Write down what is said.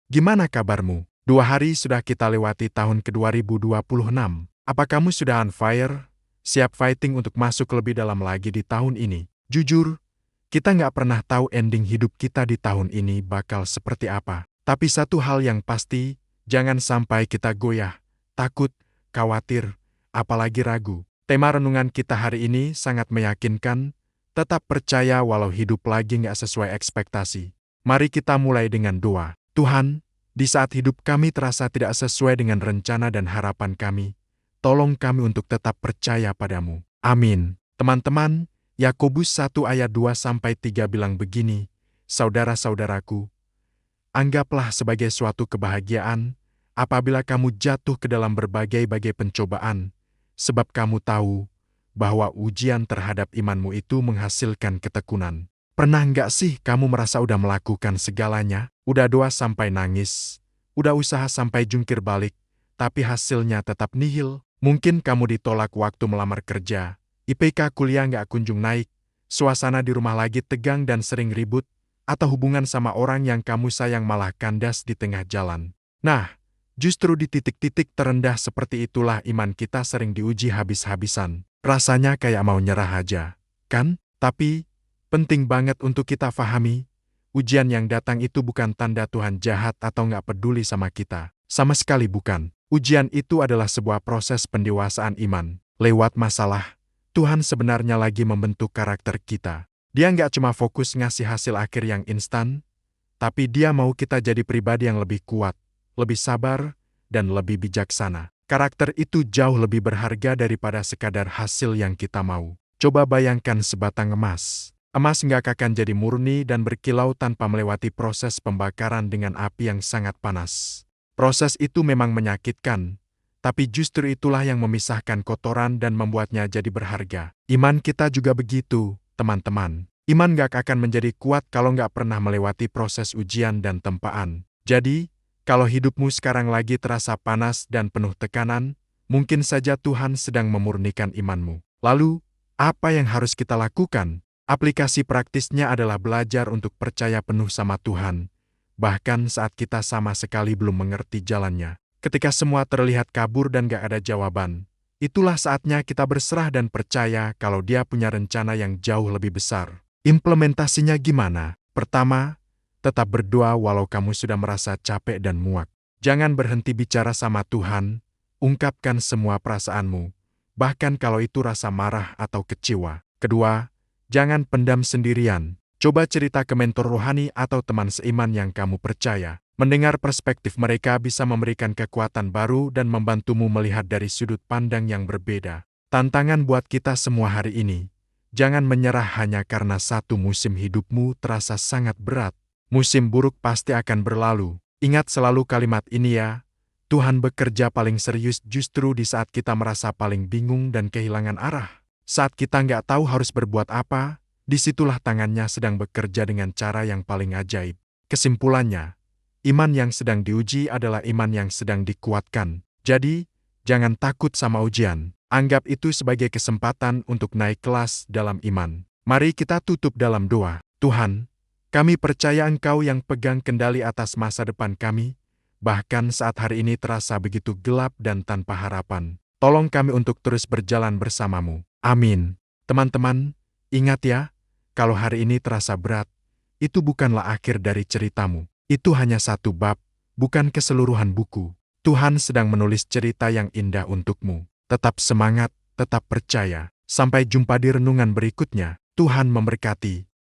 Gimana kabarmu? 2 hari sudah kita lewati tahun ke 2026. Apa kamu sudah on fire? Siap fighting untuk masuk lebih dalam lagi di tahun ini? Jujur, kita nggak pernah tahu ending hidup kita di tahun ini bakal seperti apa. Tapi satu hal yang pasti, jangan sampai kita goyah, takut, khawatir, apalagi ragu. Tema renungan kita hari ini sangat meyakinkan, tetap percaya walau hidup lagi nggak sesuai ekspektasi. Mari kita mulai dengan doa. Tuhan, di saat hidup kami terasa tidak sesuai dengan rencana dan harapan kami, tolong kami untuk tetap percaya padamu. Amin. Teman-teman, Yakobus 1 ayat 2-3 bilang begini, saudara-saudaraku, anggaplah sebagai suatu kebahagiaan apabila kamu jatuh ke dalam berbagai-bagai pencobaan, sebab kamu tahu bahwa ujian terhadap imanmu itu menghasilkan ketekunan. Pernah nggak sih kamu merasa udah melakukan segalanya? Udah doa sampai nangis, udah usaha sampai jungkir balik, tapi hasilnya tetap nihil. Mungkin kamu ditolak waktu melamar kerja, IPK kuliah nggak kunjung naik, suasana di rumah lagi tegang dan sering ribut, atau hubungan sama orang yang kamu sayang malah kandas di tengah jalan. Nah, justru di titik-titik terendah seperti itulah iman kita sering diuji habis-habisan. Rasanya kayak mau nyerah aja, kan? Tapi penting banget untuk kita pahami, ujian yang datang itu bukan tanda Tuhan jahat atau nggak peduli sama kita. Sama sekali bukan. Ujian itu adalah sebuah proses pendewasaan iman. Lewat masalah, Tuhan sebenarnya lagi membentuk karakter kita. Dia nggak cuma fokus ngasih hasil akhir yang instan, tapi dia mau kita jadi pribadi yang lebih kuat, lebih sabar, dan lebih bijaksana. Karakter itu jauh lebih berharga daripada sekadar hasil yang kita mau. Coba bayangkan sebatang emas. Emas nggak akan jadi murni dan berkilau tanpa melewati proses pembakaran dengan api yang sangat panas. Proses itu memang menyakitkan, tapi justru itulah yang memisahkan kotoran dan membuatnya jadi berharga. Iman kita juga begitu, teman-teman. Iman nggak akan menjadi kuat kalau nggak pernah melewati proses ujian dan tempaan. Jadi, kalau hidupmu sekarang lagi terasa panas dan penuh tekanan, mungkin saja Tuhan sedang memurnikan imanmu. Lalu, apa yang harus kita lakukan? Aplikasi praktisnya adalah belajar untuk percaya penuh sama Tuhan, bahkan saat kita sama sekali belum mengerti jalannya. Ketika semua terlihat kabur dan gak ada jawaban, itulah saatnya kita berserah dan percaya kalau Dia punya rencana yang jauh lebih besar. Implementasinya gimana? Pertama, tetap berdoa walau kamu sudah merasa capek dan muak. Jangan berhenti bicara sama Tuhan, ungkapkan semua perasaanmu, bahkan kalau itu rasa marah atau kecewa. Kedua, jangan pendam sendirian. Coba cerita ke mentor rohani atau teman seiman yang kamu percaya. Mendengar perspektif mereka bisa memberikan kekuatan baru dan membantumu melihat dari sudut pandang yang berbeda. Tantangan buat kita semua hari ini. Jangan menyerah hanya karena satu musim hidupmu terasa sangat berat. Musim buruk pasti akan berlalu. Ingat selalu kalimat ini ya. Tuhan bekerja paling serius justru di saat kita merasa paling bingung dan kehilangan arah. Saat kita nggak tahu harus berbuat apa, disitulah tangannya sedang bekerja dengan cara yang paling ajaib. Kesimpulannya, iman yang sedang diuji adalah iman yang sedang dikuatkan. Jadi, jangan takut sama ujian. Anggap itu sebagai kesempatan untuk naik kelas dalam iman. Mari kita tutup dalam doa. Tuhan, kami percaya Engkau yang pegang kendali atas masa depan kami, bahkan saat hari ini terasa begitu gelap dan tanpa harapan. Tolong kami untuk terus berjalan bersamamu. Amin. Teman-teman, ingat ya, kalau hari ini terasa berat, itu bukanlah akhir dari ceritamu. Itu hanya satu bab, bukan keseluruhan buku. Tuhan sedang menulis cerita yang indah untukmu. Tetap semangat, tetap percaya. Sampai jumpa di renungan berikutnya. Tuhan memberkati.